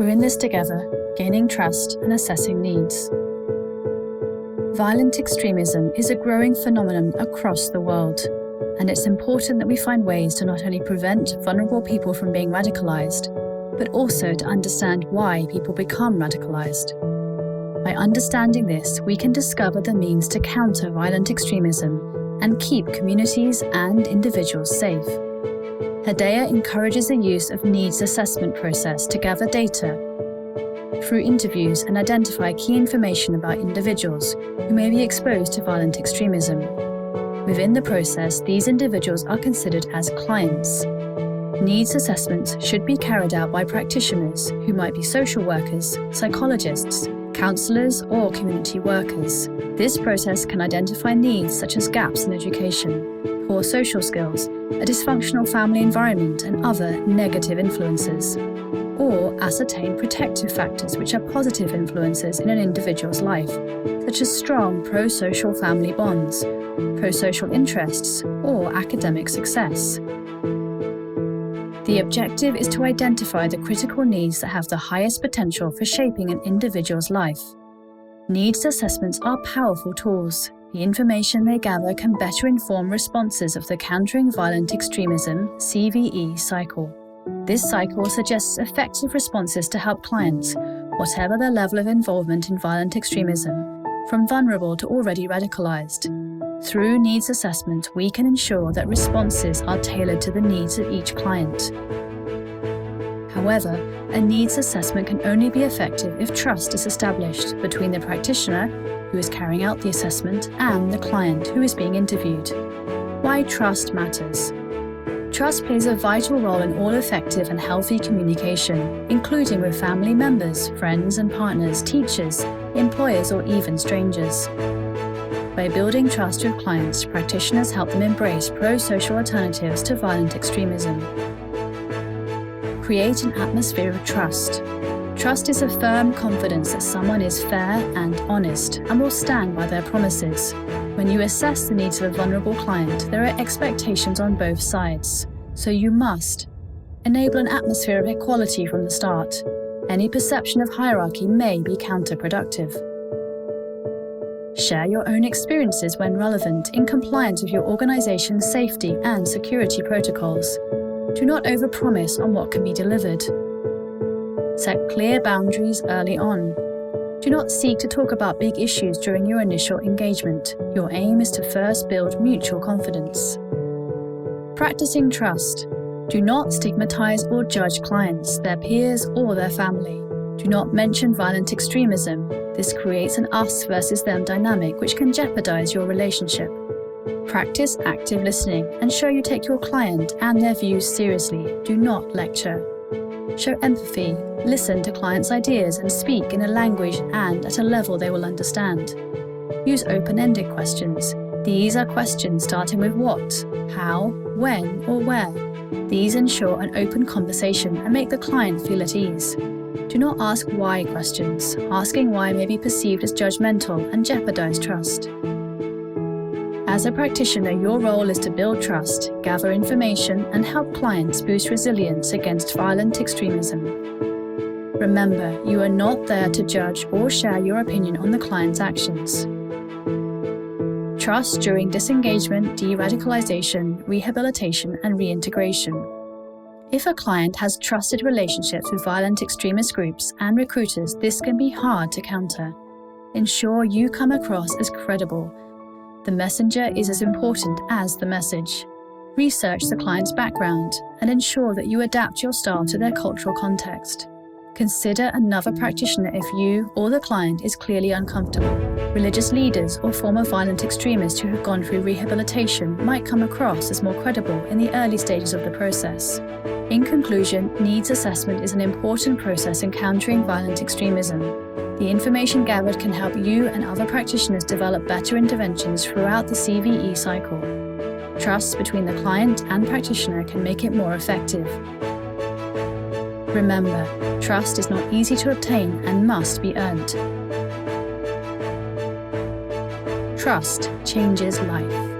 We're in this together, gaining trust and assessing needs. Violent extremism is a growing phenomenon across the world, and it's important that we find ways to not only prevent vulnerable people from being radicalized, but also to understand why people become radicalized. By understanding this, we can discover the means to counter violent extremism and keep communities and individuals safe. Hedaya encourages the use of needs assessment process to gather data through interviews and identify key information about individuals who may be exposed to violent extremism. Within the process, these individuals are considered as clients. Needs assessments should be carried out by practitioners who might be social workers, psychologists, counselors, or community workers. This process can identify needs such as gaps in education, poor social skills, a dysfunctional family environment, and other negative influences, or ascertain protective factors which are positive influences in an individual's life, such as strong pro-social family bonds, pro-social interests, or academic success. The objective is to identify the critical needs that have the highest potential for shaping an individual's life. Needs assessments are powerful tools. The information they gather can better inform responses of the Countering Violent Extremism (CVE) cycle. This cycle suggests effective responses to help clients, whatever their level of involvement in violent extremism, from vulnerable to already radicalized. Through needs assessment, we can ensure that responses are tailored to the needs of each client. However, a needs assessment can only be effective if trust is established between the practitioner, who is carrying out the assessment, and the client, who is being interviewed. Why trust matters. Trust plays a vital role in all effective and healthy communication, including with family members, friends and partners, teachers, employers, or even strangers. By building trust with clients, practitioners help them embrace pro-social alternatives to violent extremism. Create an atmosphere of trust. Trust is a firm confidence that someone is fair and honest and will stand by their promises. When you assess the needs of a vulnerable client, there are expectations on both sides, so you must enable an atmosphere of equality from the start. Any perception of hierarchy may be counterproductive. Share your own experiences when relevant, in compliance with your organization's safety and security protocols. Do not overpromise on what can be delivered. Set clear boundaries early on. Do not seek to talk about big issues during your initial engagement. Your aim is to first build mutual confidence. Practicing trust. Do not stigmatize or judge clients, their peers, or their family. Do not mention violent extremism. This creates an us versus them dynamic which can jeopardize your relationship. Practice active listening and show you take your client and their views seriously. Do not lecture. Show empathy. Listen to clients' ideas and speak in a language and at a level they will understand. Use open-ended questions. These are questions starting with what, how, when, or where. These ensure an open conversation and make the client feel at ease. Do not ask why questions. Asking why may be perceived as judgmental and jeopardize trust. As a practitioner, your role is to build trust, gather information, and help clients boost resilience against violent extremism. Remember, you are not there to judge or share your opinion on the client's actions. Trust during disengagement, de-radicalization, rehabilitation, and reintegration. If a client has trusted relationships with violent extremist groups and recruiters, this can be hard to counter. Ensure you come across as credible. The messenger is as important as the message. Research the client's background and ensure that you adapt your style to their cultural context. Consider another practitioner if you or the client is clearly uncomfortable. Religious leaders or former violent extremists who have gone through rehabilitation might come across as more credible in the early stages of the process. In conclusion, needs assessment is an important process in countering violent extremism. The information gathered can help you and other practitioners develop better interventions throughout the CVE cycle. Trust between the client and practitioner can make it more effective. Remember, trust is not easy to obtain and must be earned. Trust changes life.